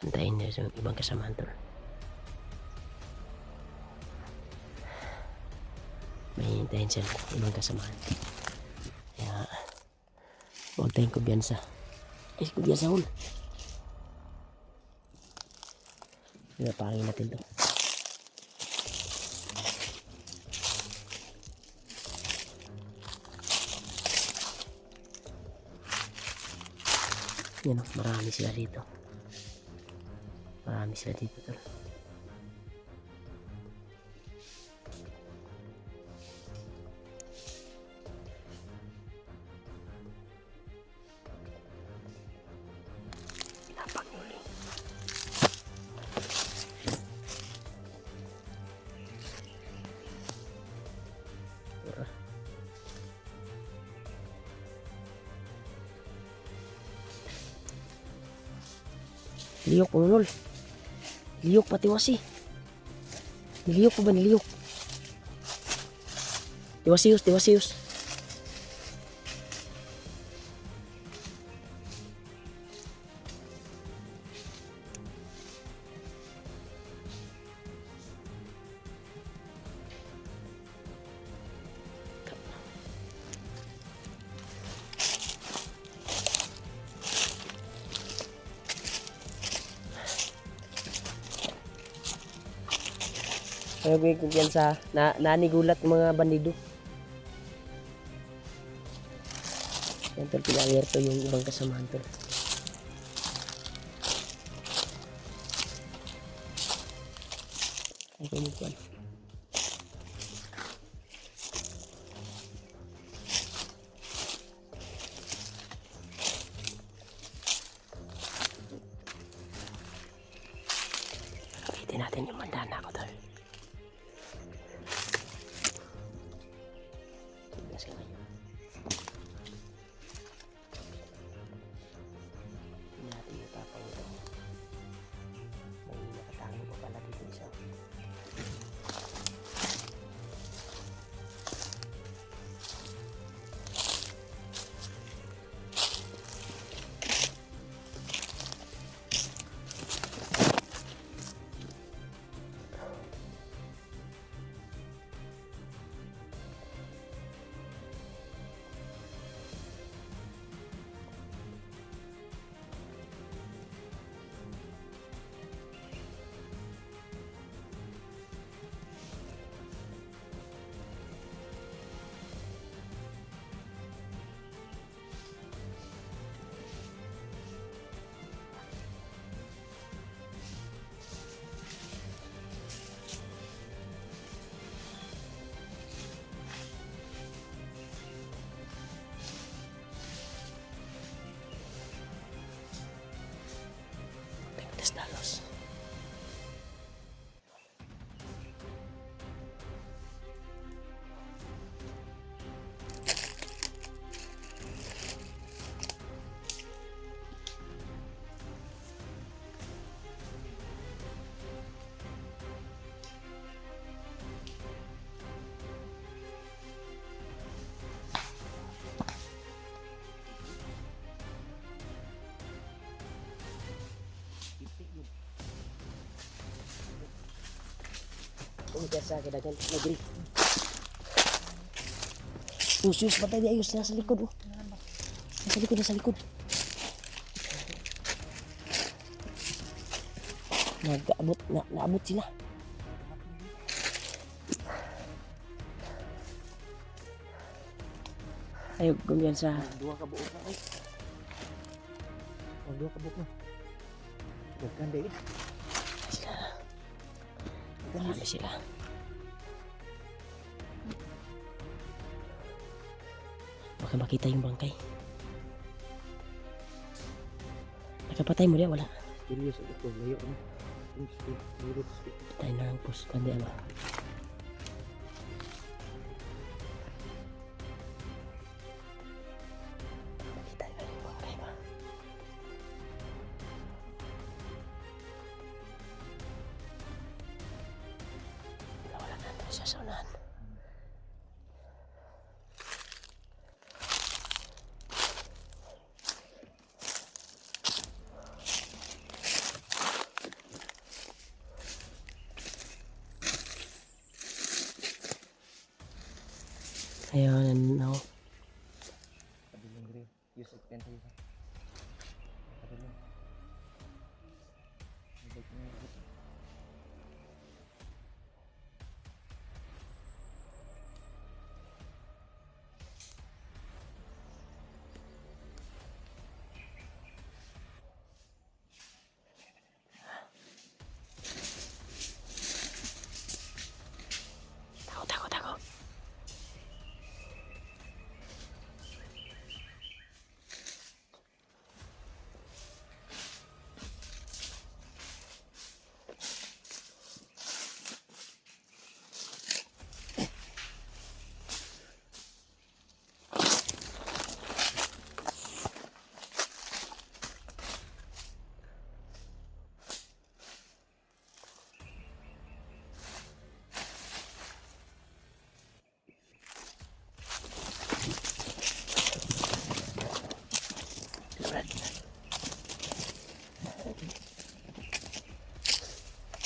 Antayin niya sa ibang kasamahan tol. May hintayin siya ibang kasamahan. Kaya huwag tayong kumbiyansa. Kumbiyansa hul. Pinapangin natin to. Yan o, marami sila dito. Marami sila dito tol. Pinapanguli. Liyok po lol. Liyok pati wasi. Niliyok po ba niliyok? Tiwasius, tiwasius. May kumpiyansa na nanigulat ng mga bandido. Yan tol, pinalerto yung ibang kasamahan tol. Ay kumukuan. Kapitin natin yung mandana ko tol. Dalos. Biasa kedagan negeri. Sus patay di ayos nasa likod oh. Nasa likod. Naabot sila. Ayo kumpiyansa. Dua ka buok na ay. Dua ka buok na. Ganda eh. Marami sila. Baka makita yung bangkay. Nakapatay mo dia wala. Serius ako layo na. Patay na ang pus kandi ano. Makita yung bangkay ba? Wala na ito sa saunahan. Ayun, ano. Kabiling gri. Use it pen tayo. Kabiling. Ibig mo yung ito. Tako.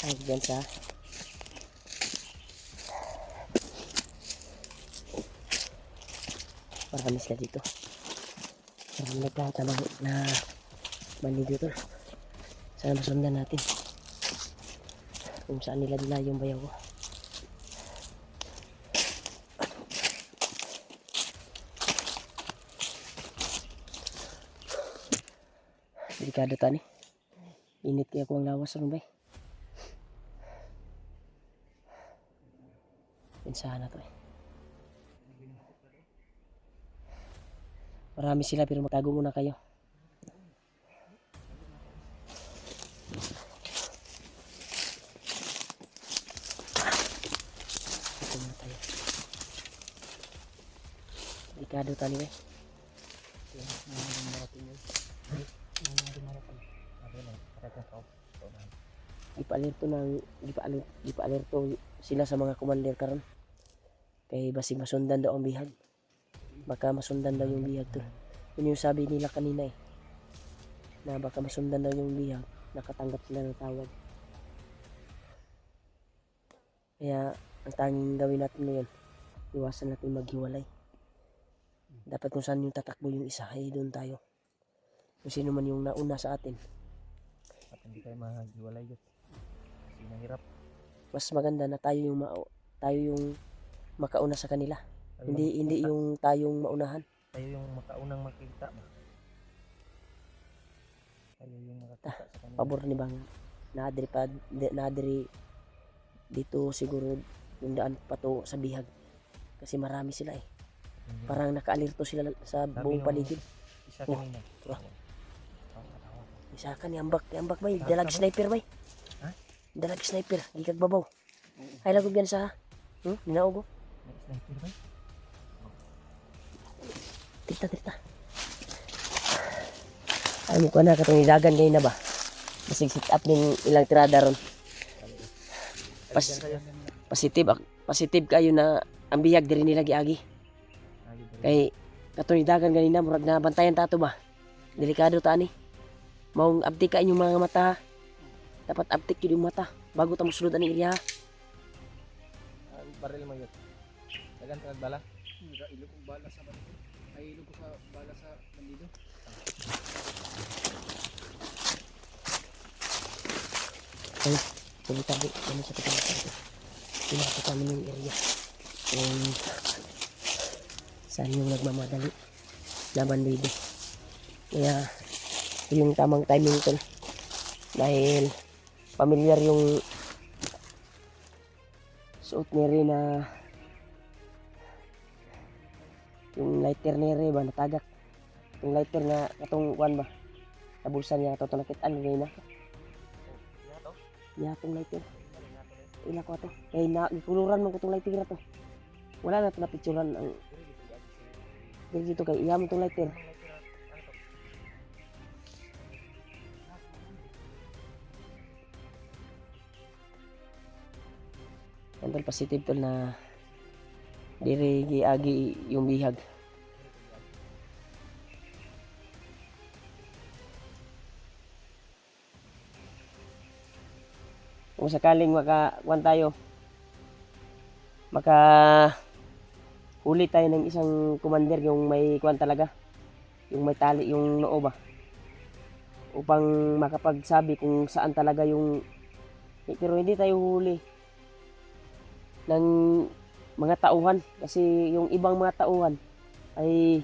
Ay, dyan sa marami sila dito. Marami nagtatanong na mani dito. Sana masundan natin kung saan nila dila yung bayaw ko. Delikado tani. Init kaya ko ang lawas ron bay. Pinsahan na to eh. Marami sila pero magtago muna kayo. Ito muna tayo. Delikado tani bay. Ipa-alerto sila sa mga commander karon. Kay basig masundan daw ang bihag. Baka masundan daw yung bihag to. Yun yung sabi nila kanina eh. Na baka masundan daw yung bihag. Nakatanggap sila ng tawag. Kaya ang tanging gawin natin ngayon, iwasan natin maghiwalay. Dapat kung saan yung tatakbo yung isa, ay doon tayo. Kung sino man yung nauna sa atin. At hindi tayo maghiwalay yun. Kasi mahirap. Mas maganda na tayo yung makauna sa kanila. Tayo Hindi yung tayong maunahan. Tayo yung makaunang makita ba? Tayo yung makakita sa kanila. Pabor ni bang naadiri dito siguro yung daan pato sa bihag. Kasi marami sila eh. Parang naka-alerto sila sa buong paligid. Isa kanina. Isa ka ni ambak bay, dalag sniper bay. Ha? Dalag sniper, gikag babaw. Ay lagog yan sa ninaog ko. May sniper ba? Tirta. Ay mo ko na katong idagan kayo na ba? Basig sit up ning ilang tirada ron. Positive kayo na ang bihag diri nila giagi. Kay katong idagan ganina murag na bantayan tato ba? Delikado ta ani. Maong abtik ka inyong mga mata. Dapat abtik yun yung mata bago ta mosulod aning iriya. Baril mo yun. Dagan ka nagbala? Ilog kong bala sa bandido. Ay ilog ko sa bala sa bandido. Ay, tabi ano sa pitang. Pinakita kami yung area. Saan yung nagmamadali na bandido. Kaya yung tamang timing ko dahil familiar yung suot ni Rin na yung lighter ni Rin ba natagak yung lighter na katong one ba nabulsa niya katong nakitaan ngayon na ya itong lighter ila ko ito eh ikuluran mo ko itong lighter na to wala na ito na picturean ang dito kay iya mo itong lighter. Siyempre positive to na diri giagi yung bihag. Kung sakaling maka huli tayo ng isang commander yung may kuwan talaga. Yung may tali yung noo ba. Upang makapagsabi kung saan talaga yung pero hindi tayo huli ng mga tauhan kasi yung ibang mga tauhan ay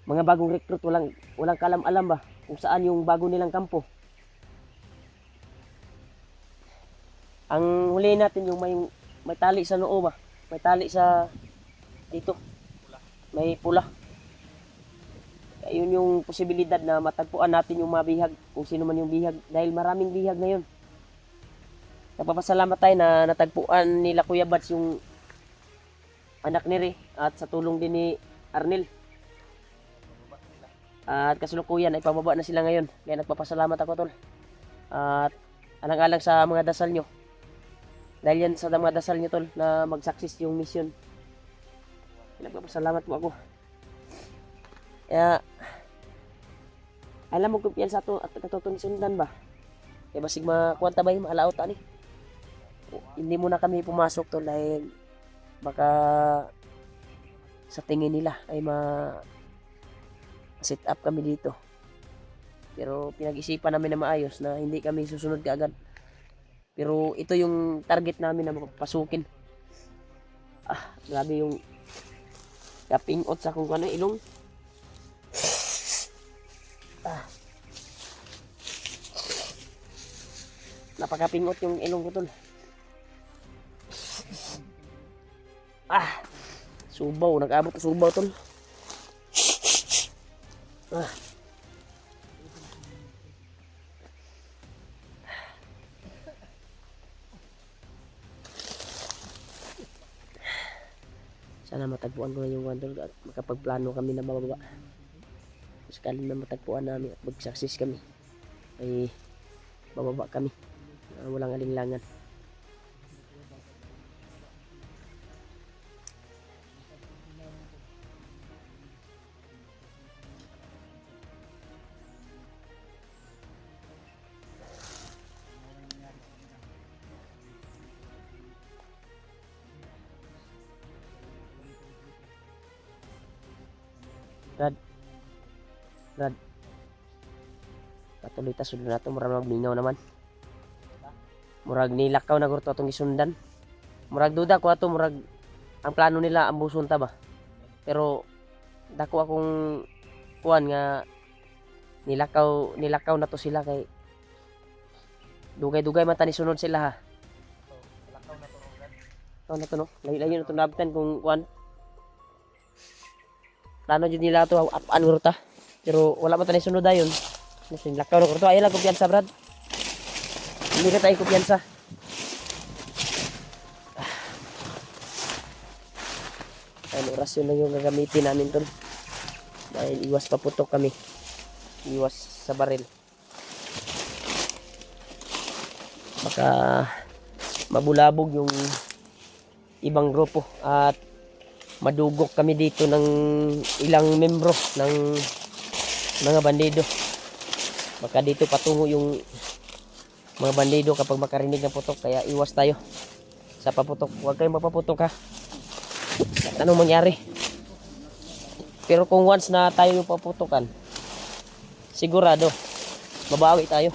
mga bagong recruit, walang kalam-alam ba kung saan yung bago nilang kampo. Ang huli natin yung may tali sa noo ba, may tali sa dito, may pula. Kaya yun yung posibilidad na matagpuan natin yung mga bihag, kung sino man yung bihag, dahil maraming bihag ngayon. Nagpapasalamat tayo na natagpuan nila Kuya Bats yung anak ni Ray at sa tulong din ni Arnel. At kasalukuyan ay pababa na sila ngayon. Kaya nagpapasalamat ako tol. At alang-alang sa mga dasal nyo. Dahil yan sa mga dasal nyo tol na mag-success yung mission. Nagpapasalamat po ako. Kaya alam mo kumpiyansa to at katutun sundan ba? Kaya basig makuwanta ba yung maalaot ani? Hindi muna kami pumasok to dahil baka sa tingin nila ay set up kami dito. Pero pinag-isipan namin na maayos na hindi kami susunod kaagad. Pero ito yung target namin na mapapasukin. Grabe yung kapingot sa kung ano ilong. Napakapingot yung ilong ko tol. Subaw, nag-abot na subaw tol. Sana matagpuan ko na yung wandol at makapagplano kami na bababa. Sakali na matagpuan namin at mag-success kami ay bababa kami. Walang alinlangan. Brad, patuloy ta sundan nato, murag magminaw naman. Murag nilakaw na gurto atong gisundan. Murag duda ko ato, murag ang plano nila ambuson ta ba. Pero dako akong kuan nga nilakaw na to sila kay dugay-dugay man tani sunod sila ha. Lakaw na turugan. Lakaw na to no. Layo na to nabtan kung kuan. Plano jud nila to apaan gurta. Pero wala man tani sunod dayon. Lakaw na gurto ay lang kumpiyansa Brad. Hindi ka tayo kumpiyansa. Ano rasyon lang yung gagamitin namin tol. Dahil iwas paputok kami. Iwas sa baril. Baka mabulabog yung ibang grupo at madugok kami dito ng ilang membro ng mga bandido. Baka dito patungo yung mga bandido kapag makarinig ng putok, kaya iwas tayo sa paputok. Huwag kayong mapaputok ha. At anong mangyari? Pero kung once na tayo yung paputokan, sigurado mabawi tayo.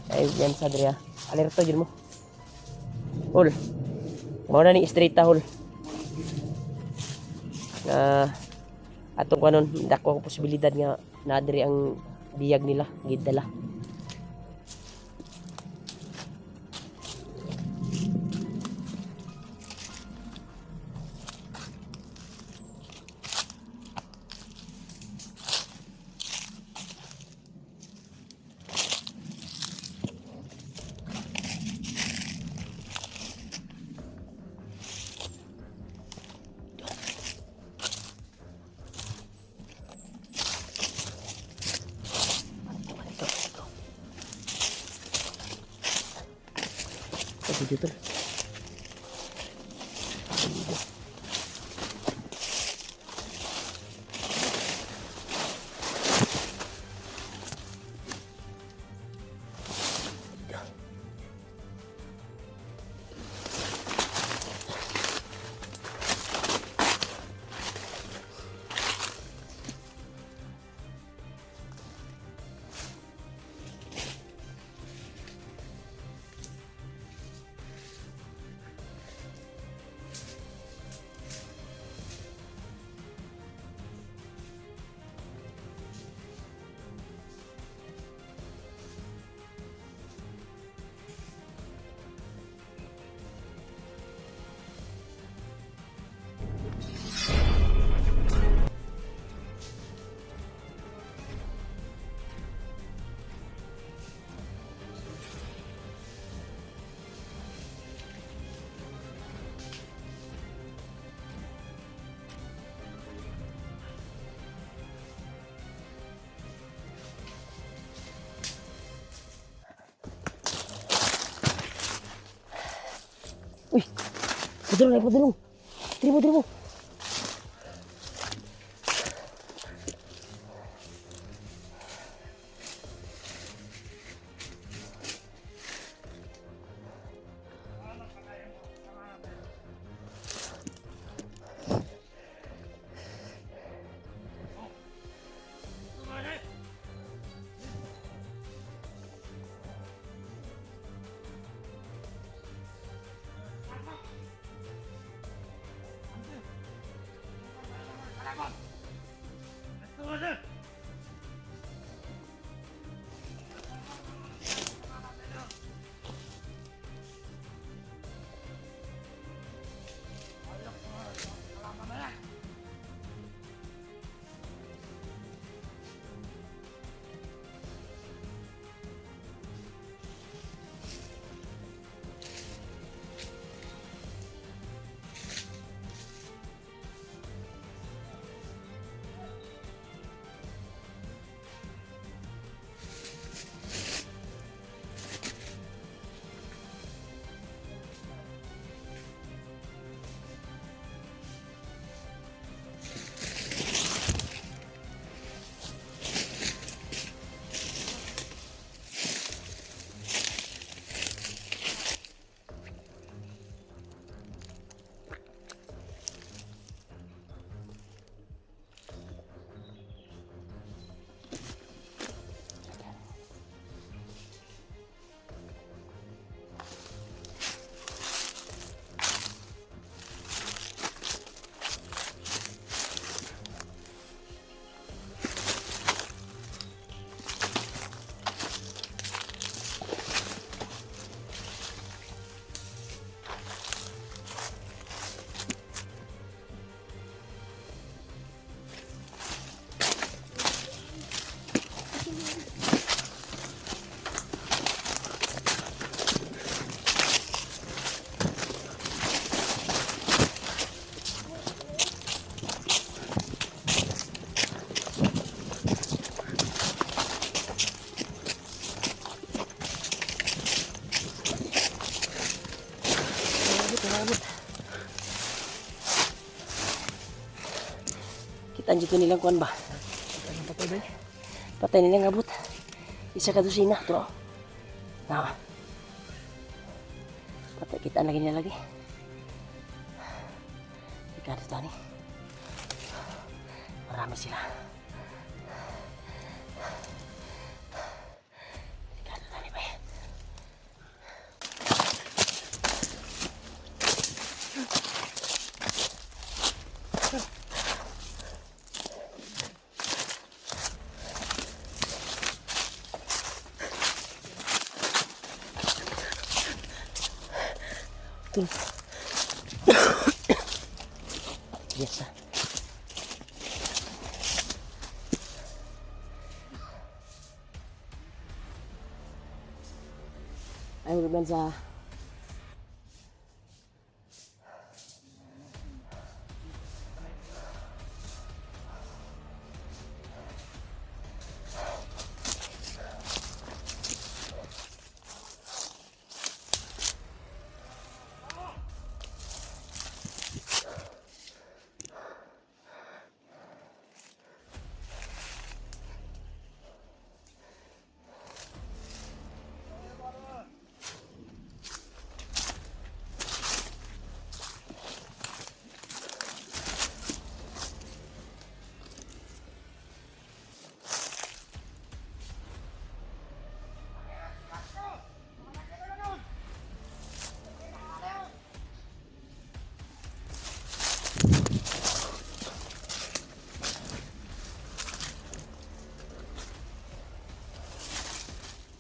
Ay, yan sa Adria. Alerto dyan mo. Hul. Mau na ni straight ta hul. Atong kanon, dako ang posibilidad nga na Adri ang biyag nila, gidala. Dito. Padulong na, padulong. Diri mo. Kita dito nilang kuan ba? Ano patay ba? Patay nilang abot. Isa ka dosina, to. Na. Patay kita lagi nila lagi. Ika dito ni. Marami sila. Ika dito ni ba? Biasa. Ayo berbensa.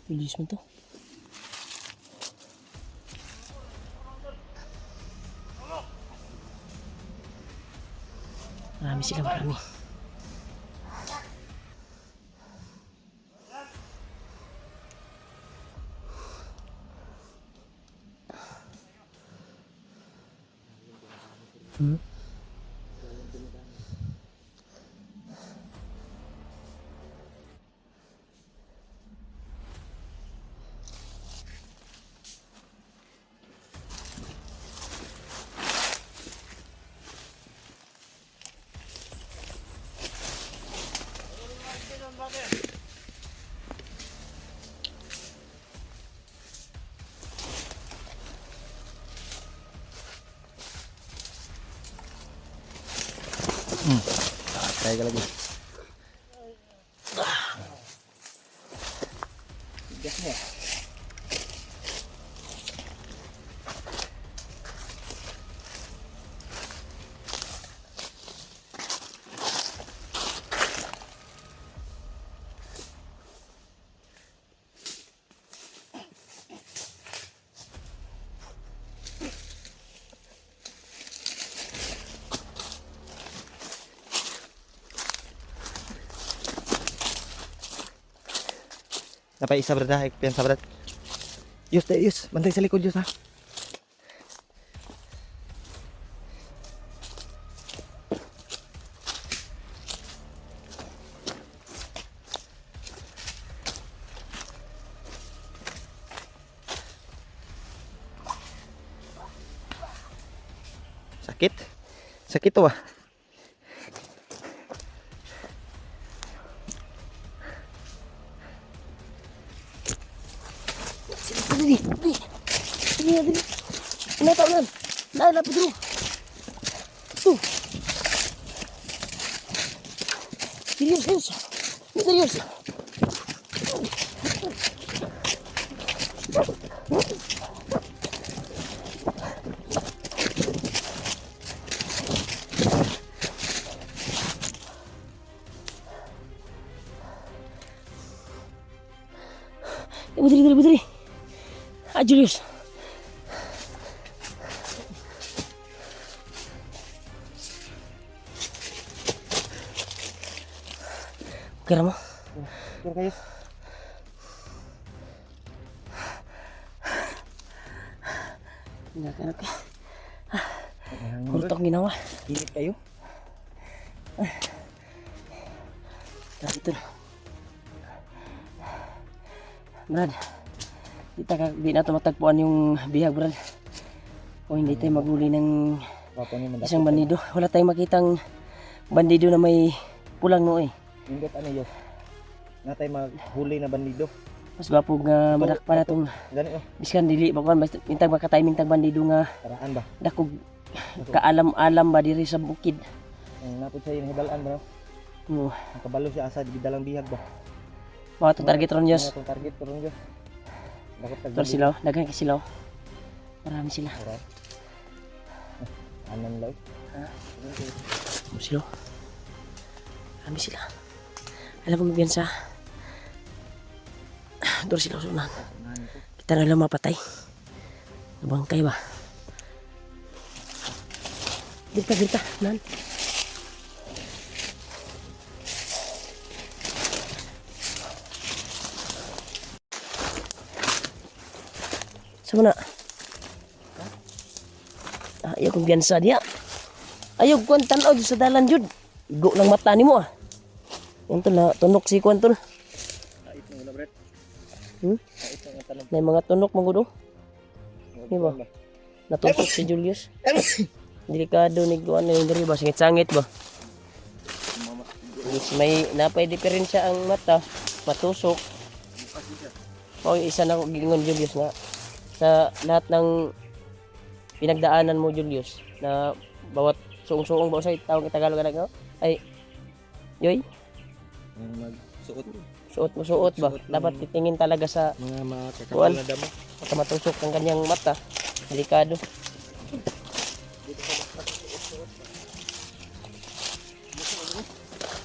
Bilis mo to. Marami sila, marami. Kaya ka lagi. Gas mo. Dapat isa brad ha, piyansa brad. Yus, Yus, bantay sa likod Yus ha. Sakit? Sakit to ah. Dali, dali. Dali, dali. Una tao nan. Lapit dulu. Serius, serius. Ini serius. Dali, dali, dali. Julius. Kira mo? Kira kayo. Anak-anak. Kurtok ginawa. Init kayo. Dito. Brad. Di na ito matagpuan yung bihag, Brad. O hindi tayo maghuli ng isang bandido. Wala tayong makitang bandido na may pulang noo eh. Indot ano Yus? Na tayo maghuli na bandido. Mas gwapo nga madakpa na itong Gani oh. biskan dili ba kuan basta intag makatiming tag bandido nga Paraan ba? dakog kaalam-alam ba diri sa bukid. Ang napod sa hibalaan bro. Oo. Ang kabalo siya asa di dalang bihag ba. Mga itong target ron Diyos. Itong target ron Diyos. Dapat tag. Ito silaw, daghan kay silaw. Marami sila. Anan law. Silaw. Marami sila. Alam mo biyan sa Dor silaw sunan. Kita na lang mapatay. Nabangkay ba? Dita, nan. Sama na. Ayaw kong biyansa dia. Ayaw kong tanaw sa dalan jud. Igo ng mata ni mo ah. Yan tol na tunok si Kwan tol. Kait mo na bret. Kait ang tanong. May mga tunok mga Di ba? Natutok si Julius. Delikado ni Kwan na yung diri ba? Sangit-sangit ba? May napay diferensya ang mata. Matusok. O isa na ko gingon Julius nga. Sa lahat ng pinagdaanan mo Julius na bawat suong-suong ba sa tawag sa Tagalog na ay yoy suot ba dapat titingin talaga sa mga kuan makakapal na damo. baka matusok ang kanyang mata delikado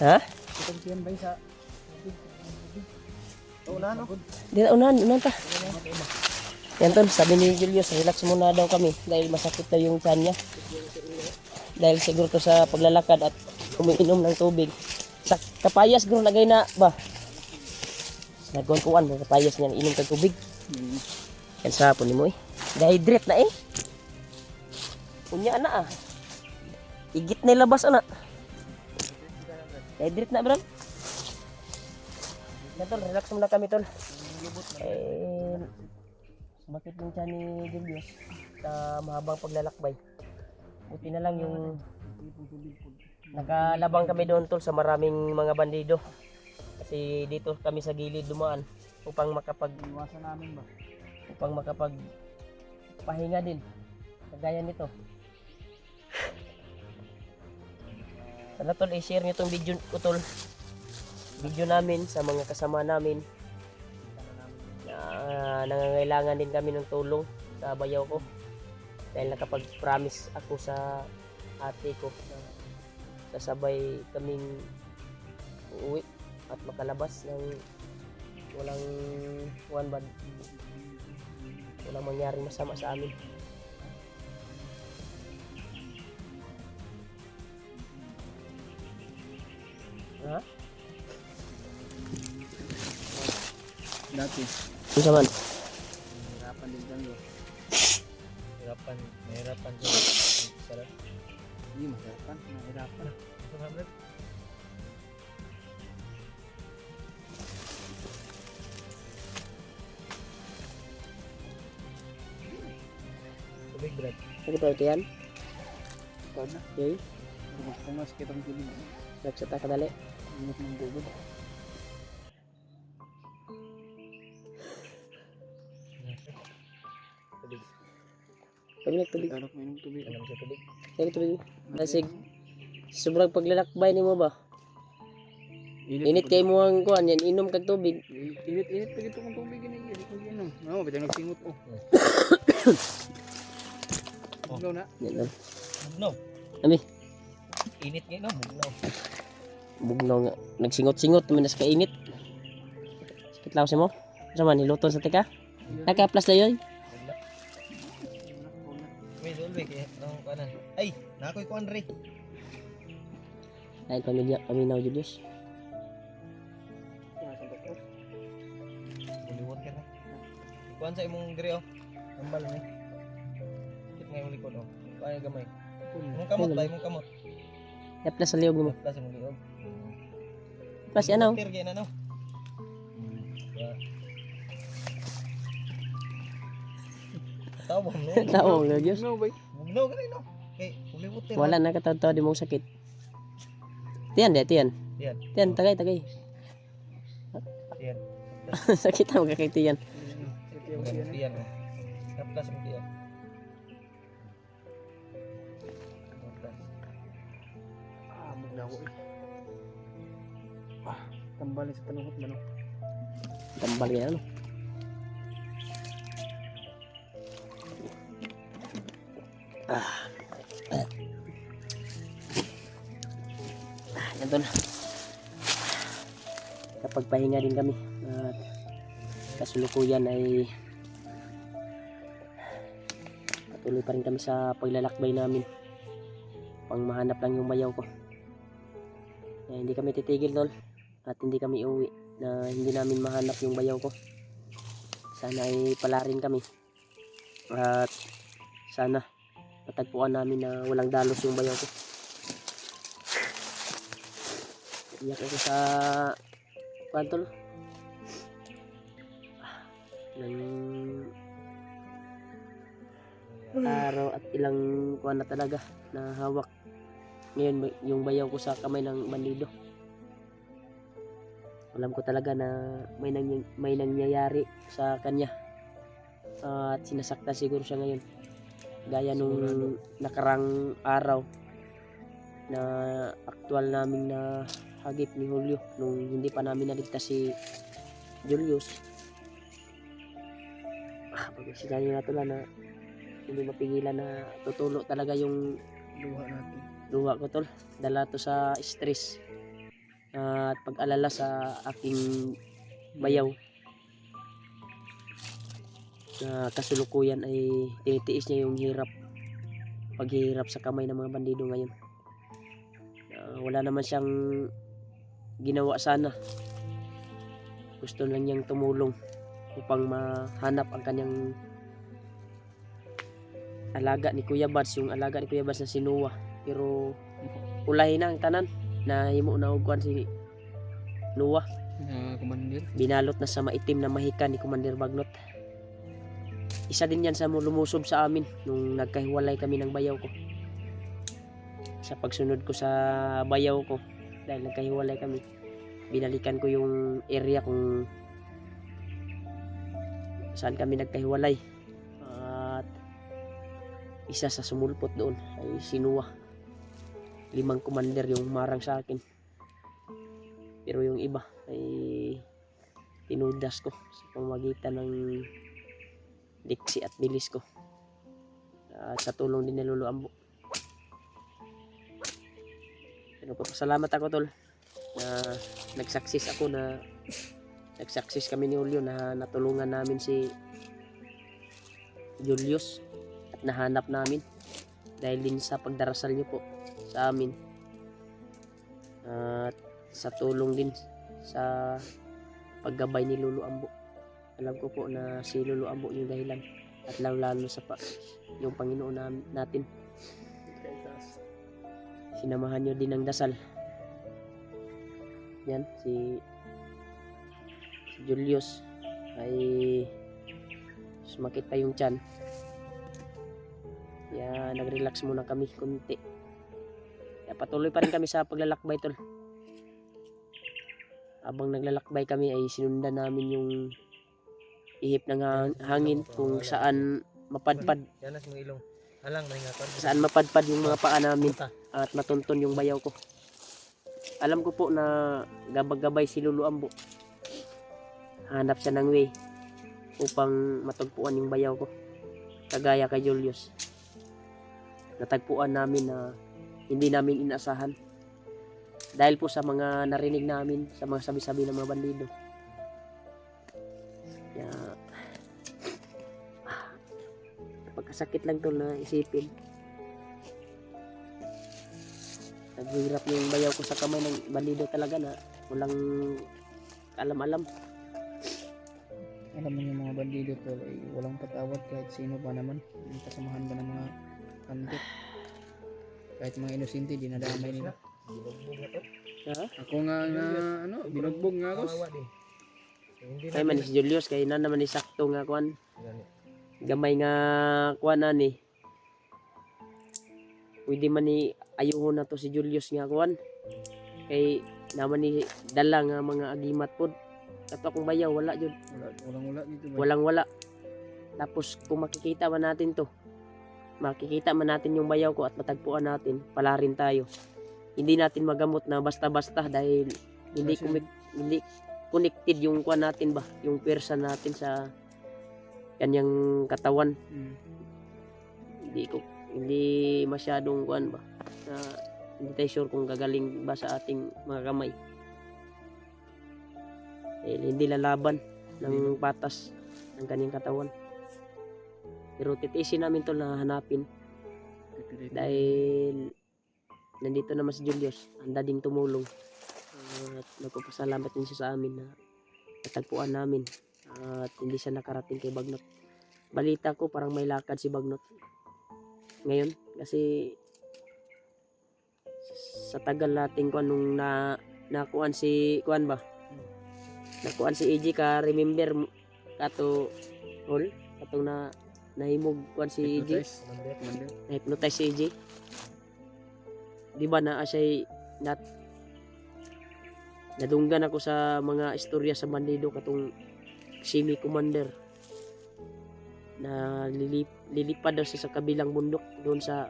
ha Itong tiyan ba sa unahan ta yan tol sabi ni Julius relax muna daw kami dahil masakit daw yung tiyan niya dahil siguro to sa paglalakad at umiinom ng tubig sa kapayas guro lagay na ba nagkuhan mo kapayas niya inom kag tubig yan sa po ni mo dehydrate na unya na igit na labas ana dehydrate na bro yan tol relax muna kami tol bakit yung tiyan ni Julius sa mahabang paglalakbay buti na lang yung nakalabang kami doon tol sa maraming mga bandido kasi dito kami sa gilid dumaan upang iwasan namin ba? upang pahinga din kagaya nito Ano tol, i-share nyo tong video ko tol. Video namin sa mga kasama namin. Na nangangailangan din kami ng tulong sa bayaw ko. Dahil nakapag-promise ako sa ate ko na sasabay kaming uuwi at makalabas ng walang walang mangyaring masama sa amin. Ha? Dati, Ano sa man? hirapan din kami. Mahirapan ko. Sarap. Hindi, mahirapan. Mahirapan. Tubig, Brad. Ano pa ito yan? Ikaw na. Okay. Pumas kitang tuloy. Nagsata ka dali. Ingat ng bubod. Tubig. Paglag tubig. Tarap mo yung tubig. Alam sa tubig. Kaya tubig. Dasig. Sobrang paglalakbay ni mo ba? Init kay mo ang kuan yan. Inom kag tubig. Init pa dito kung tubig yun. Hindi ko ginom. Oo, bitang nagsingot. Oh. Ikaw na. Yan lang. Bugnaw. Ami. Init ngayon, no? Bugnaw. Bugnaw nga. Nagsingot-singot. Minas ka init. Sakit lang si mo. Sama niluto sa tika. Naka-plus na yun. Wala. May dulbe kaya ang kanan. Ay, nakoy ko Andre. Dahil pamilya, paminaw Julius. Buliwot ka na. Kuan sa imong dire oh. Tambal ni. Kit ngay uli ko no. Kaya gamay. Imong kamot ba imong kamot? Plus sa liog mo. Plus imong liog. Plus ano? Tirgay na no. Tawo no. Tao nga Diyos. No, bay. Bugnaw ka no. Kay buliwot tir. Wala na katawa di mong sakit. Tiyan de, tiyan. Yan. Tiyan, tagay. Yan. Sakit ang kakitiyan. Maganda yan oh. Plus mo diyan. Maglawo eh. Tambalin sa panahot man. Tambal yan ano. Yan tol. Kapag pahinga din kami at kasulukuyan ay patuloy pa rin kami sa paglalakbay namin pang mahanap lang yung bayaw ko. Hindi kami titigil tol at hindi kami uwi na hindi namin mahanap yung bayaw ko. Sana ay palarin kami at sana matagpuan namin na walang dalos yung bayaw ko. Iyak ako sa pantol ng araw at ilang kuwan na talaga na hawak ngayon yung bayaw ko sa kamay ng bandido. Alam ko talaga na may nangyayari sa kanya at sinasaktan siguro siya ngayon gaya nung nakarang araw na aktual namin na hagip ni Julio nung hindi pa namin naligtas si Julius. Pag-isita nyo na tula na hindi mapigilan na tutulo talaga yung Luha natin. luha ko tol. Dala to sa stress at pag-alala sa aking bayaw na kasulukuyan ay tinitiis niya yung paghihirap sa kamay ng mga bandido ngayon. Wala naman siyang ginawa sana. Gusto lang niyang tumulong upang mahanap ang kanyang alaga ni Kuya Bads, yung alaga ni Kuya Bads na si Noah. Pero ulahin na ang tanan na himo na ugkuan si Noah. Kumandir. Binalot na sa maitim na mahika ni Commander Bagnot. Isa din yan sa lumusob sa amin nung nagkahiwalay kami ng bayaw ko. Sa pagsunod ko sa bayaw ko dahil nagkahiwalay kami, binalikan ko yung area kung saan kami nagkahiwalay at isa sa sumulpot doon ay si Noah. 5 commander yung marang sa akin. Pero yung iba ay tinudas ko sa pamamagitan ng diksi at bilis ko. At sa tulong din ni Lolo Ambo. Pero papasalamat ako tol na nagsaksis kami ni Julio na natulungan namin si Julius at nahanap namin dahil din sa pagdarasal niyo po sa amin at sa tulong din sa paggabay ni Lolo Ambo. Alam ko po na si Lolo Ambo yung dahilan at lalo sa yung Panginoon natin. Sinamahan nyo din ng dasal. Yan, si Julius ay sumakit pa yung tiyan. Kaya nag-relax muna kami kunti. Kaya patuloy pa rin kami sa paglalakbay tol. Habang naglalakbay kami ay sinundan namin yung ihip ng hangin kung saan mapadpad. Yan na sa mga ilong. Alang mahingaton. Saan mapadpad yung mga paa namin at matunton yung bayaw ko. Alam ko po na gabag-gabay si Lolo Ambo. Hanap siya ng way upang matagpuan yung bayaw ko. Kagaya kay Julius. Natagpuan namin na hindi namin inaasahan. Dahil po sa mga narinig namin, sa mga sabi-sabi ng mga bandido. Kaya pagkasakit lang to na isipin. Naghihirap yung bayaw ko sa kamay ng bandido talaga na walang alam-alam. Alam mo yung mga bandido tol ay walang patawad kahit sino pa naman. Yung kasamahan ba ng mga kantot. Kahit mga inosente dinadamay nila. Binugbog na to. Ha? Ako nga binugbog nga ako. Kawawa din. Hindi Kaya man si Julius kaya na naman ni sakto nga kuan. Gani. Gamay nga kuan ani. Pwede man ni ayuhon na to si Julius nga kuan. Kay naman ni dala nga mga agimat pod. Kato akong bayaw wala jud. Walang-wala dito ba? Walang-wala. Tapos kung makikita man natin to. Makikita man natin yung bayaw ko at matagpuan natin, pala rin tayo. Hindi natin magamot na basta-basta dahil hindi connected yung kuan natin ba, yung pwersa natin sa kanyang katawan. Hindi masyadong kuan ba. Hindi tayo sure kung gagaling ba sa ating mga kamay. Hindi lalaban ng patas ng kanyang katawan. Pero titiisin namin to na hanapin dahil nandito naman si Julius, handa ding tumulong at nagpapasalamat din siya sa amin na natagpuan namin at hindi siya nakarating kay Bagnot. Balita ko parang may lakad si Bagnot ngayon kasi sa tagal nating kuan nung nakuan si kuan ba, nakuan si AJ ka remember kato hol katong nahimog kuan si AJ, na-hypnotize si AJ. Di ba na siya nadunggan ako sa mga istorya sa bandido katong Simi Commander na lilipad daw siya sa kabilang bundok doon sa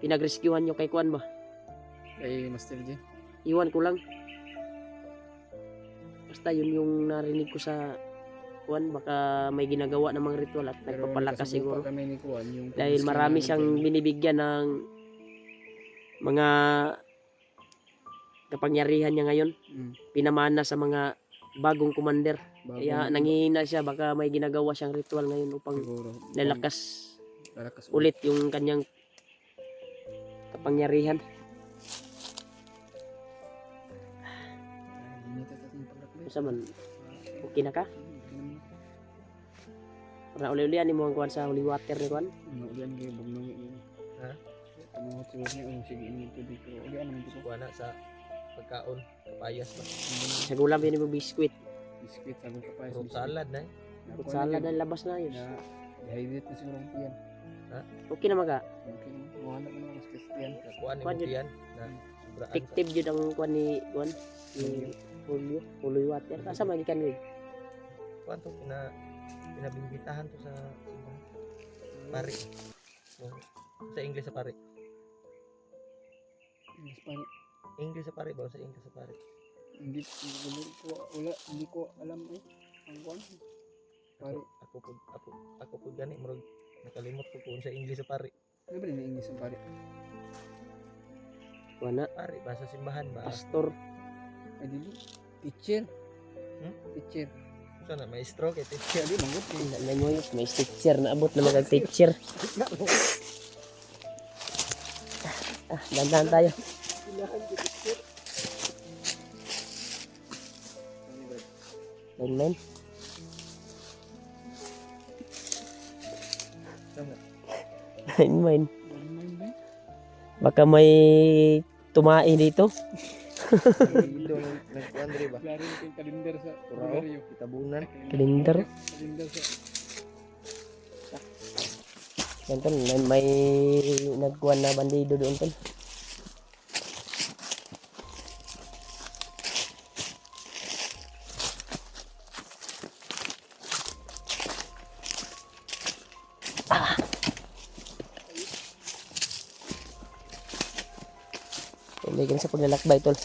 pinagrescuehan nyo kay kuan ba, Kay Master J. iwan ko lang basta yun yung narinig ko sa kuan, baka may ginagawa ng mga ritual at Pero nagpapalakas nagkasundo siguro pa kami ni Kuan, yung dahil pag-isip marami namin siyang kay- binibigyan ng mga kapangyarihan niya ngayon, pinamana sa mga bagong commander. bagong- Kaya nanghihina siya, baka may ginagawa siyang ritual ngayon upang siguro lalakas lalakas ulit yung kanyang kapangyarihan. Hindi natin paglakbay. Sa man, okay na ka? Para uli-ulian mo ang kuan sa holy water ni kuan. Ano ulian kayo bugnong yun. Ha? Ano siguro niya sige ini tubig ko. Ulian naman dito. Kuha na sa pagkaon, kapayas ba. Sa gulam din mo biskwit. Biscuit sabi ka pa. Fruit salad na Fruit salad na labas na yun. Na dehydrate na siguro ang tiyan. Okay na maga. Okay, muhanap na mga Christian. Nakuha ni Kuha mo dyan. yan na sobraan. Effective yun ang kuan ni kuan. Ni holy water. Asa man ikan rin? Kuha to, pinabimbitahan to sa pari. Sa English sa pari. English pare. English sa pare ba? Sa English sa pare. Hindi ko alam eh. Ang kuan. Pare. Ako po gani murag nakalimot ko kung sa English sa pare. Ano ba yung English ang pare? Wana, Pare ba sa simbahan ba? pastor. Ay dili. Teacher. Teacher. Sana maestro kay Kaya di manggut eh. Na mo yun, may teacher na abot na mag teacher. Dandan tayo. Lain-lain. Lain-lain. Baka may tumain dito. Indo nagkuan diri ba? Klaro yung kalendar sa Turao, kitabunan. Kalendar. Kalendar sa Yan tol, may nagkuhan na bandido doon tol. Piligan sa paglalakbay tol.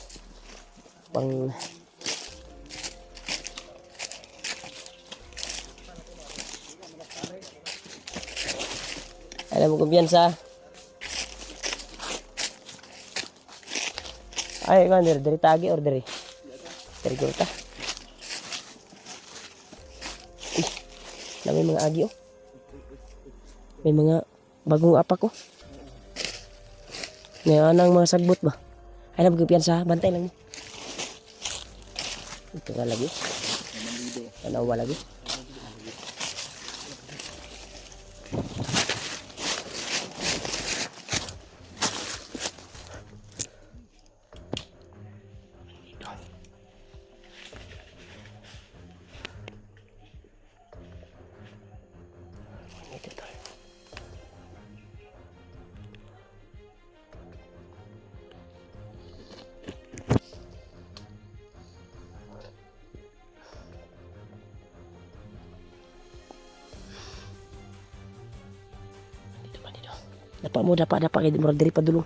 Pang alam mo kumpiyansa. Ay, kan dari tagi or dari kurta. May mga agi oh. May mga bagong apak oh. Ngayon ang mga sagbot ba? Ay na kumpiyansa, bantay lang mo. Ito ka lagi. Tanawa lagi. Dapat mo dapat kayak murag diri pa dulu.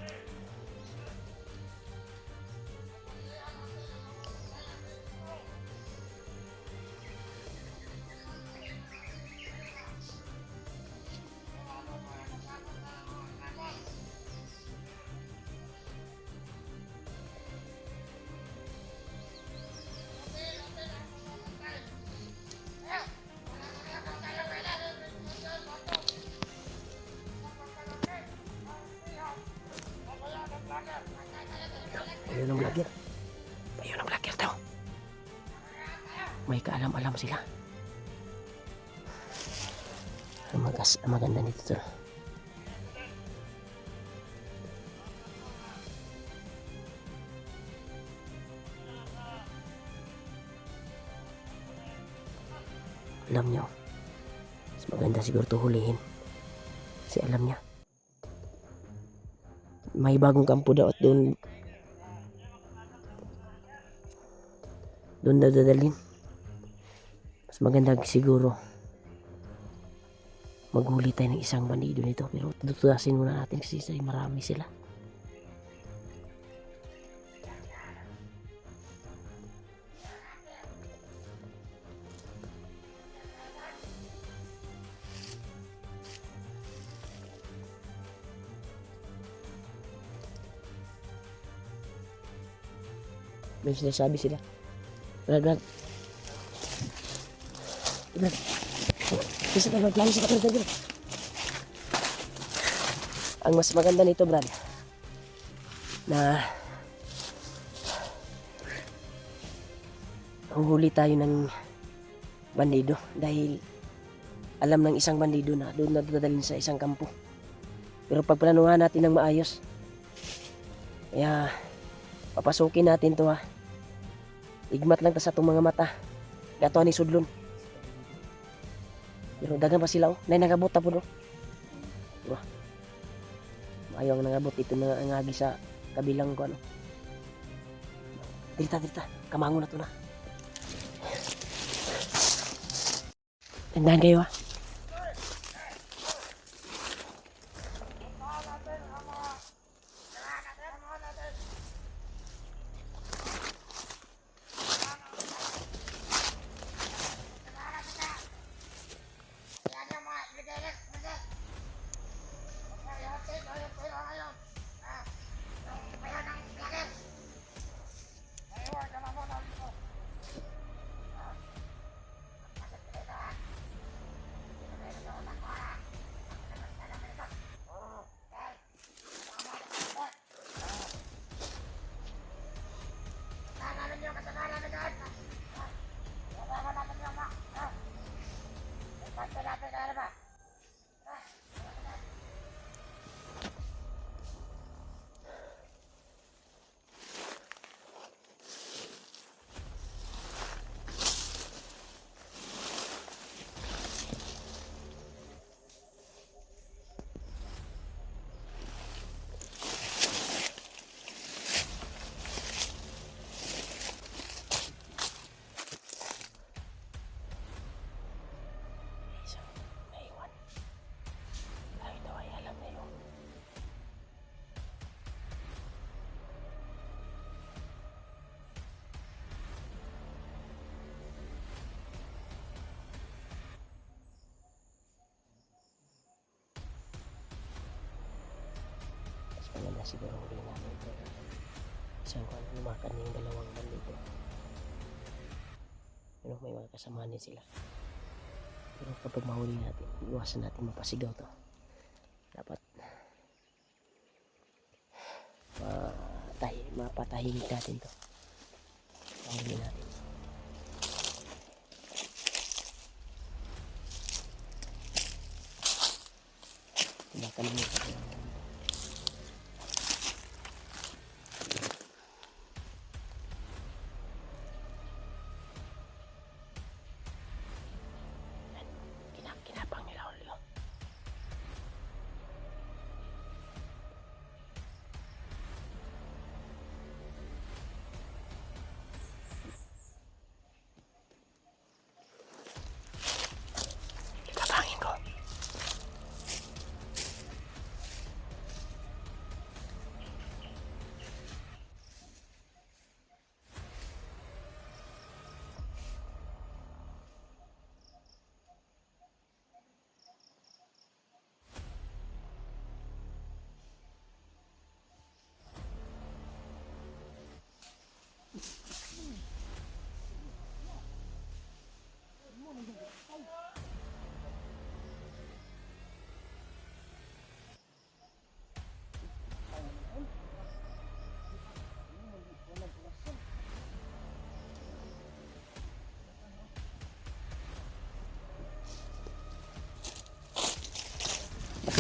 Ayun ang vlogger. Ayun ang vlogger daw. May kaalam-alam sila. Ang maganda nito to. Alam niyo. Mas maganda siguro to hulihin. Kasi alam niya. May bagong kampo daw at doon daw dadalhin. Mas maganda siguro maghuli tayo ng isang bandido nito, pero tutulasin muna natin kasi marami sila. May sinasabi sila. Brad. Bisa tayo magplano sa kapatid. Ang mas maganda nito, Brad, na huli tayo ng bandido dahil alam ng isang bandido na doon na dadalhin sa isang kampo. Pero pagplanuhan natin ng maayos, kaya papasukin natin to ha. Igmat lang ta sa itong mga mata. Gato ni sudlon. Pero dagan pa sila oh. Nay nangabot ta po do. Wah. Maayo ang nangabot ito na angagi sa kabilang ko ano. Dirita. Kamango na to na. Tandaan kayo ha. Maganda siguro huli natin. Isang kung lumakan yung dalawang bandito. Pero may mga kasama din sila. Pero kapag mahuli natin, iwasan natin mapasigaw to. Dapat mapatahimik natin to. Mahuli natin. Lumakan mo. Kinapang nila ulit yun. Kapangin ko.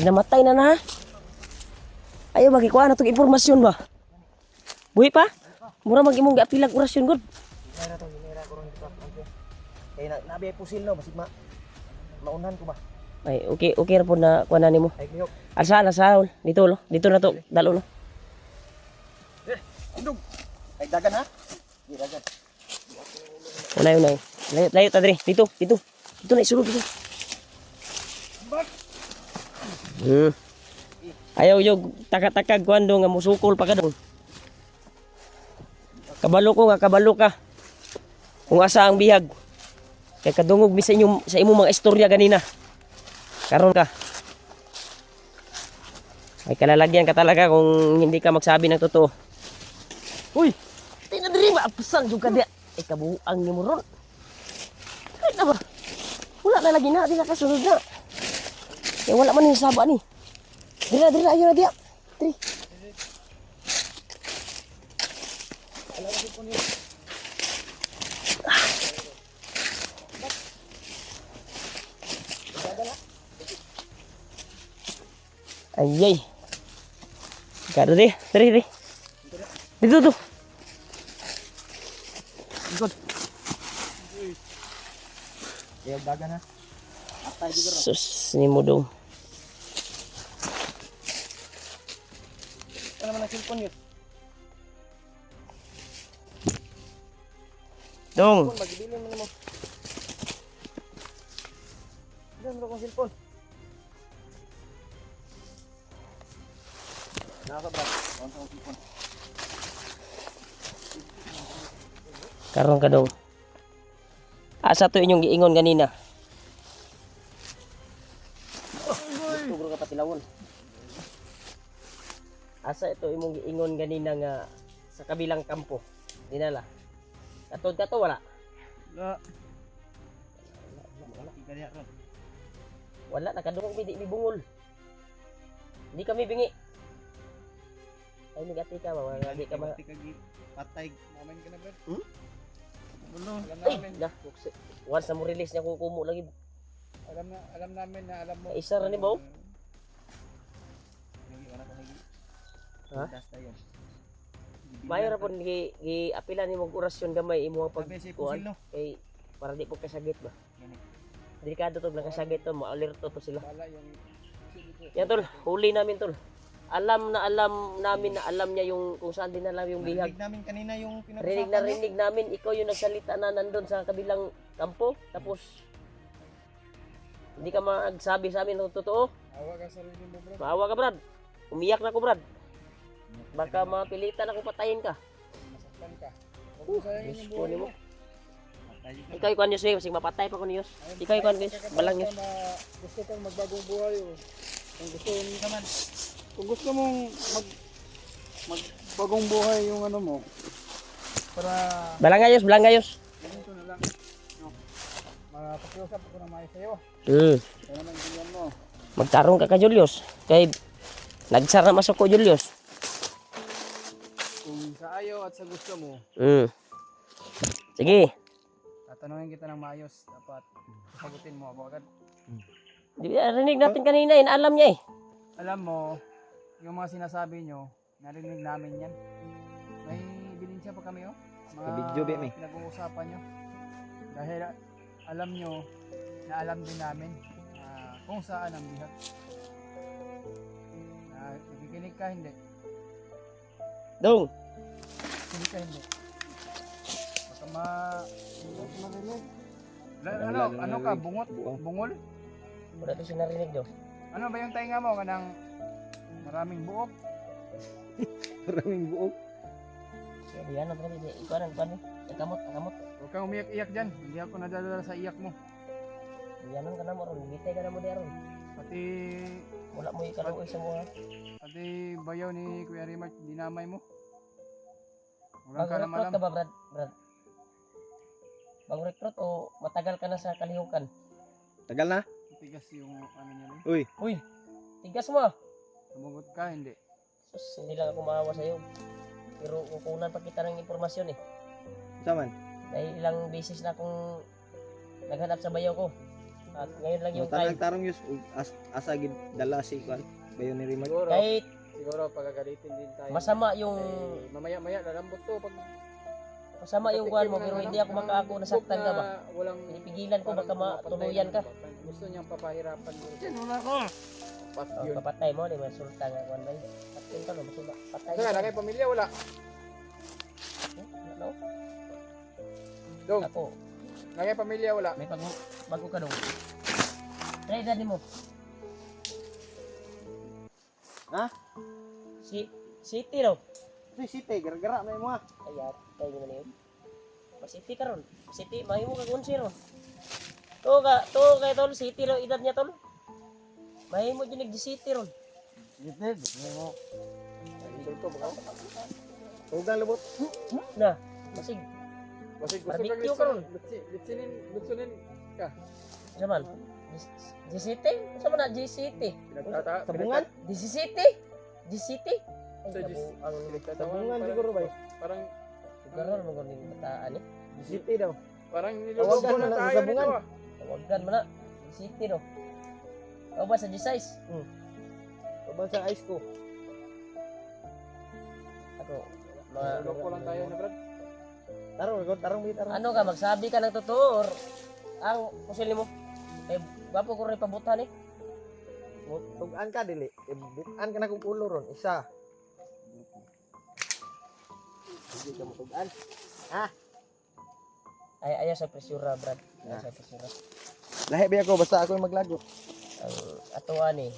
Namatay na na. Ayo bagi kuha na itong informasyon ba? Buhi pa? Mura mag-imong gapilag orasyon god. Hinera ko ron dito. Kaya nabi ay pusil no, basig maunan ko ba? Ay, okay ra po na kuha na nimo. Ay kiyok. Asa, dito lo. Dito na to, dalo no. Indog. Ay dagan ha? Di dagan. Unay. Layo ta diri. Dito. Dito na isulod dito. Ayaw yung taka-takag kuando nga musukol pa ka doon. Kabalo ka. Kung asa ang bihag. Kaya kadungog mi sa imong mga istorya ganina. Karon ka. Ay kalalagyan ka talaga kung hindi ka magsabi ng totoo. Uy! Tinadiri ba? Apasan juga dia. Ay kabuang ni mo ron. Kahit na ba? Wala na lagi na. Di na kasunod na. Kaya wala man yung saba ni. Dira, ayun na dia. Diri. Ayay. Gado di. Diri. Dito to. Ikot. Ayaw dagan ha? Atay juga ron. Sus, ni mo dong. Ano naman ang cellphone yun? Dong. Magbilin mo naman. Diyan mo kong cellphone. Nakakabrak. Kung sa cellphone. Karon ka dong. Asa to inyong giingon ganina? Tugro ka patilawon. Asa ito imong giingon ganina nga sa kabilang kampo. Dinala. Katod ka to wala. Wala. Kaya ron. Wala nakadungog mi di bungol. Hindi kami bingi. Ay nagati ka ba? Di ka ba? Patay. Mamin ka na bro. Bulo. Ay, na. Once na mo release niya kukumo lagi. Alam namin na alam mo. Isa ra ni Bo? Ha? Mayo ra pud gi-apilan nimo og orasyon gamay imo ang pagkuan kay para di po kasagit ba. Delikado to lang kasagit to, ma-alerto to sila. Yan tol, huli namin tol. Alam namin na alam niya yung kung saan din alam yung bihag. Rinig namin kanina yung pinag-usapan. Rinig namin ikaw yung nagsalita na nandun sa kabilang kampo tapos hindi ka magsabi sa amin ng totoo. Awa ka sa sarili mo bro. Maawa ka Brad. Umiyak na ko Brad. Baka mapilitan ako patayin ka. Masaktan ka. Huwag mo sayangin yung buhay mo. Ikaw yung kanyos eh, kasi mapatay pa ko niyos. Ikaw yung kanyos, balang niyos. Gusto kang magbagong buhay o kung gusto mong magbagong buhay yung ano mo. Para Balangayos. ganito na lang. No. Mapakiusap ko na maayos sa'yo. Kaya naman ganyan mo. Magtarong ka Julius. Kay nagsara masok ko Julius. Kung sa ayaw at sa gusto mo, Sige. tatanungin kita ng maayos. Dapat sagutin mo ako agad. Rinig natin kanina, alam niya eh. Alam mo, yung mga sinasabi nyo, narinig namin yan. May bilinsya pa kami oh. Mga Video, Bemi. pinag-uusapan nyo. Dahil alam nyo, na alam din namin kung saan ang bihag. Nakikinig ka hindi? Dong. Kinig ka hindi? Baka marinig. Ano ka? Bungot? Bungol? Wala to siya narinig do. Ano ba yung tainga mo? Kanang maraming buok? Maraming buok. Kaya yan ang pwede. Ikaw ang pwede. Ang kamot. Huwag kang umiyak-iyak dyan. Hindi ako nadadala sa iyak mo. Yan ang kanamo ron. Bitay ka na mo diaron. Pati Wala mo ikaluoy sa mga. bayaw ni Kuya Rimart, dinamay mo. Walang Bagong recruit kalam-alam. ka ba, Brad? Bagong recruit o matagal ka na sa kalihukan? Tagal na? Tigas yung ano niya rin. Uy. Tigas mo ah. Sumagot ka, hindi. Sus, hindi lang ako maawa sa'yo. Pero kukunan pa kita ng impormasyon eh. Saman. Dahil ilang beses na akong naghanap sa bayaw ko. At ngayon lang yung time. Tarong yus asa gid dala si Kwan. Bayo ni Rimar. Kahit Siguro pagagalitin din tayo. masama yung Mamaya-maya lalambot to pag masama yung kuhan mo pero hindi ako makaako nasaktan ka ba? Walang Pinipigilan ko baka matuluyan ka. gusto niyang papahirapan mo. Diyan wala ko. Pas Oh, yun. kapatay mo, di masulta nga kuhan ba? Patay ka no, masula. Patay Saka na kay pamilya wala. No? Dong, Ako, na kay pamilya wala. may bago ka dong. Try na mo. Ha? City raw. Si Site, gara-gara na mo. Ayat, tayo mo na yun. City ka ron. City, mahimo ka kunsi ron. To kay tol, City raw, edad niya tol. Mahimo dyan nag-City ron. Gitid, mo. Idol ko ba? Tugang lubot. Na, masig. Kasi gusto Barbecue ka ron. Lutsunin ka. Saman, G-City? Saan mo na G-City? Sabungan? G-City? G-City? Sa Ang Sabungan siguro ba? Parang lugar mo kung yung bataan eh. Site daw. parang Tawagan nilulubo na na lang sa tayo sabungan. nito ah. Tawagan mo na. G-City no. O ba sa G-Size? Babang sa ice ko. Ako, Loko lang tayo na Brad. Tarong bit tarong. ano ka, magsabi ka ng totoo or ang kusili mo? Eh, gwapo ko rin pabutan eh. Tugan ka dili. Bukan ka na kung ulo ron isa. Hindi ka mo tugan. Ayaw sa presyura, Brad. Ayaw sa presyura. Lahi ba ako basta ako yung maglago. Ang atuan eh.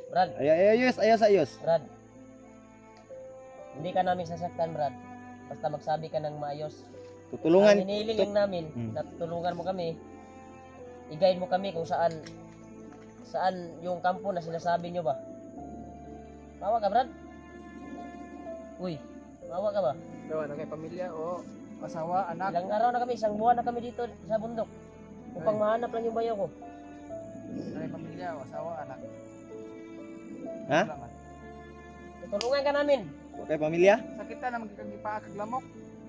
Brad, Ayos, ayos. Brad. Hindi ka namin sasaktan, Brad. Basta magsabi ka ng maayos. Tutulungan. Ang hinihiling lang namin, na tulungan mo kami, i-guide mo kami kung saan yung kampo na sinasabi nyo ba. Mawa ka, Brad? Uy, mawa ka ba? Dawa na kay pamilya o asawa, anak. Ilang araw na kami, isang buwan na kami dito sa bundok. Upang mahanap lang yung bayaw ko. Na kay pamilya o asawa, anak. Ha? Wala man. Tutulungan ka namin. Okay, pamilya? Sakit na magkakagipa kaglamok.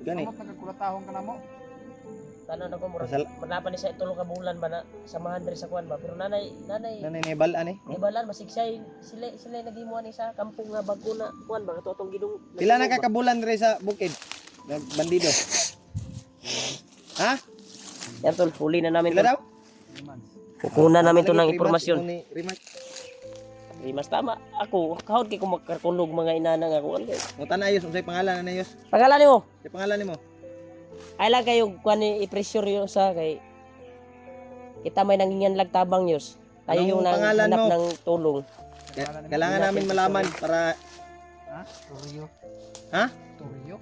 Gani. Samot nagkakulatahon ka na mo. Tanan ako, murag, Pasal- manapan ni sa itulong ka bulan ba na samahan diri sa kuwan ba. Pero nanay, Nanay ni balaan eh. ibalan, masigsay, sila nagimuan ni sa kampong nga bago na kuwan ba. Ito atong gidong. Pila na kakabulan rin sa bukid? Bandido. Ha? Yan tol, huli na namin Pila tol. daw? 3 months. Kukunan namin to ng Lagi, impormasyon. Rimat. Mas tama. Ako, kahod kay kung magkakulog mga inanang ako. Mutan na ayos, unsay pangalan na ayos? Pangalan ni mo. Unsay pangalan nimo? Ay lang kayo kuan ni i-pressure yo sa kay kita may nanginganlag tabang yus. Tayo Anong yung pangalan nanghanap mo? ng tulong. Kailangan namin malaman para Ha? Toryo. Ha? Toryo?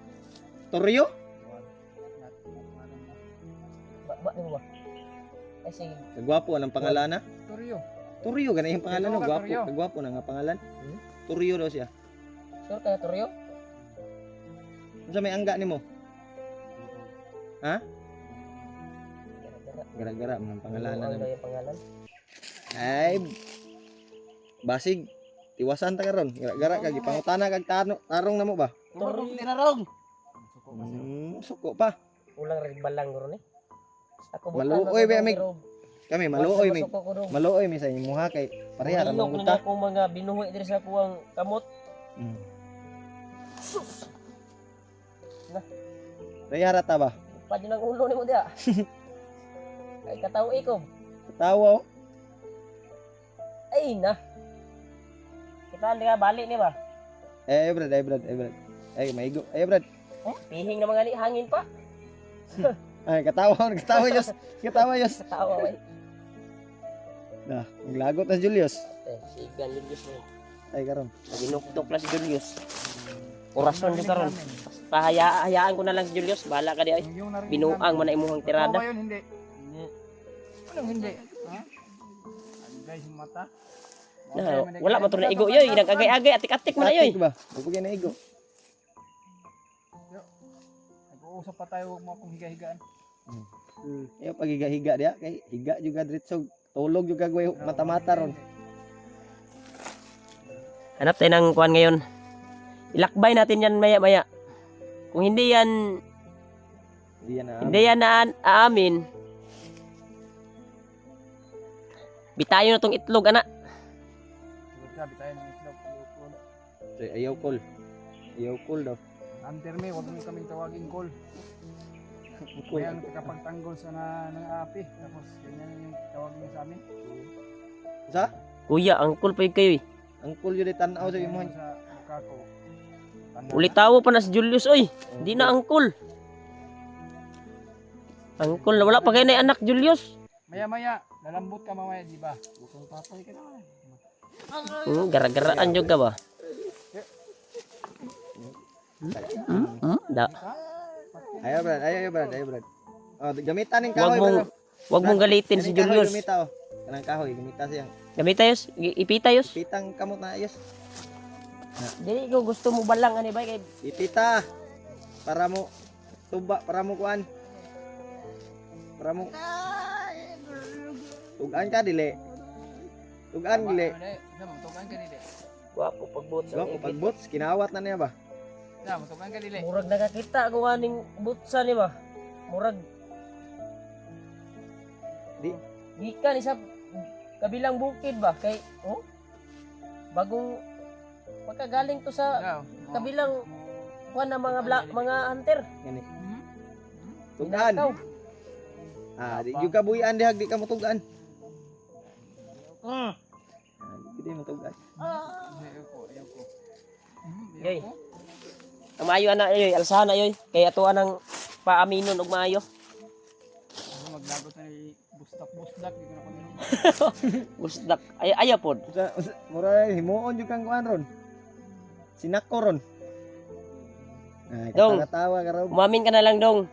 Toryo? Ba mo ba? Ay sige. Kagwapo ang pangalan na. Toryo. Toryo ganay yung pangalan no, Ito ka, gwapo. Toryo. Kagwapo na nga pangalan. Hmm? Toryo daw siya. Sure ka Toryo? Unsa may angga nimo? Ha? Gara-gara. Gara-gara man ang pangalanan. Ano yung pangalan? Ay basig tiwasan ta karon. Gara-gara kag ipangutana kag tarong namo ba? Toryo tinarong. Suko pa. Ulang rin balang guro ni. Ako Maluoy ba mig kami maluoy mig Suko ko dong. maluoy mi sa imuha kay pareha ra Hilok mo na ta. akong mga binuhi diri sa kuwang kamot. Sus! Pareha ra ta ba? Pa din ang ulo ni mo dia. Ay kataw ikaw. Tawa. Ay na. Kita liga balik ni ba? Brad. Ay maigo. Brad. Pihing na mga ni hangin pa. Ay katawa Yos. Katawa Yos. Tawa way. Nah, maglagot na Julius. Si Julius ni. Ay karon. Ginuktok na si Julius. Orason di karon. Hayaan ko na lang si Julius. Bahala ka di ay. Binuang man na imuhang tirada. Hindi. Anong hindi? Ha? Guys, mata. Na, wala man to na igo yoy. Nagagay-agay atik-atik man na yoy. Atik ba? Bugyan na igo. Nag-uusap pa tayo, huwag mo akong higa-higaan. Ayo pagiga-higa dia kay higa juga diretso. Tulog juga gue mata-mata ron. Hanap tayo ng kuhan ngayon. Ilakbay natin yan maya-maya. Kung hindi yan aamin, bitayo na tong itlog, anak. Sabi tayo ng islog. Ayaw call. Ayaw call daw. Hunter me, huwag mo kaming tawagin call. Kaya ang kapagtanggol sa ng api. Tapos ganyan yung tawag niya sa amin. Sa? Kuya, angkol pa yun kayo eh. Ang cool yun tanaw sa imo. Sa mukha ko. Ulitawo pa na si Julius, oy. Hindi na angkol. Angkol na wala pa kayo na yung anak, Julius. Maya-maya, lalambot ka mamaya, di ba? Bukong papay ka naman. Gara-garaan juga ba? Da. Ayo Brad. Oh, gamitan ning kahoy. Wag mong galitin si Julius. Gamita oh. Kanang kahoy, gamita siyang. Gamitayos, ipitayos. Pitang kamot na ayos. Dili ko gusto mo balang ani ba kay Ipita. Para mo tuba, para mo kuan. Para mo tugan ka dili. Tugan dili. Tugan ka dili. guwapo pagbot sa Wa pagbots, kinawat na niya ba? Tugan ka dili. Murag nakakita ko aning butsa ni ba? Murag gikan isa kabilang bukid ba kay bagong pagkagaling to sa kabilang kuan na mga hunter. Gani. Tugan. Ikaw. Di juga buyan dihag di ka mo tugan. Di mo tugan. Yoy. Ang maayo ana yoy, alsahan na yoy. Kay ato anang paaminon og maayo. Maglagot na ni bustak di ko na kunin. Usdak aya pod. Mura himuon jud kang kuan ron. Sinako ron. Dong. Tawa ka ron. Umamin ka na lang dong.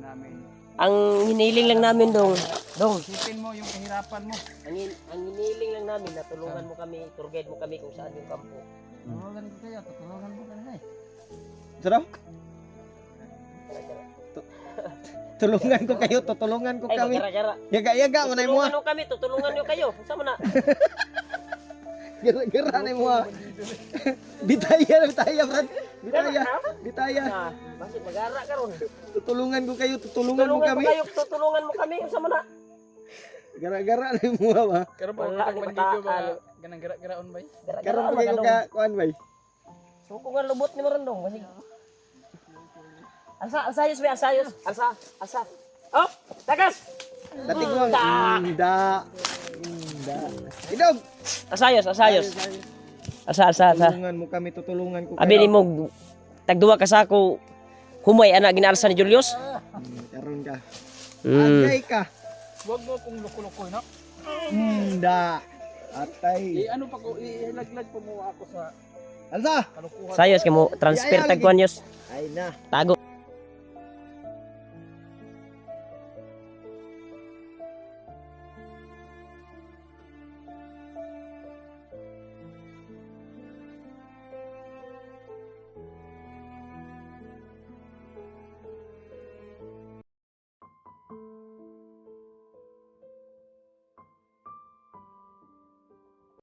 Namin. Ang hiniling lang namin dong. Dong. Isipin mo yung kahirapan mo. Ang hiniling lang namin na tulungan mo kami, tour guide mo kami kung saan yung kampo. Tulungan ko kayo, tutulungan mo kanina eh. Sarap. Tulungan ko kayo, tutulungan ko Ay, kami. gara-gara. Yaga-yaga mo na mo. Tulungan mo kami, tutulungan nyo kayo. Sama na. Gara-gara na mo. Bitaya, Brad. Bitaya. Ah, bakit mag-ara ka ron? Tutulungan ko kayo, tutulungan mo kami. Tutulungan mo kami. Sama na. Gara-gara na mo ba? Karon pa Wala, kang di bandido ba? ba? Ganang gara-garaon ba? Karon pa kayo ka kuan bay. Suko nga lubot ni mo ron dong. Masig. Alsayos ba? Alsa. Oh, tagas! Dati ko ang inda. Idog. Asayos. Alsa. Tulungan mo kami, tutulungan ko kayo. Abi ni mo tagduwa ka sa ako. Humay ana ginaalsa ni Julius. Karon ka. Hmm. Agay ka. Huwag mo kung luko-lukoy, no? Inda. Atay. Ano pa ko, ilaglag po mo ako sa Alsa. kalukuhan. Sayos kay mo transfer tagkuan yos. Ay na. Tago.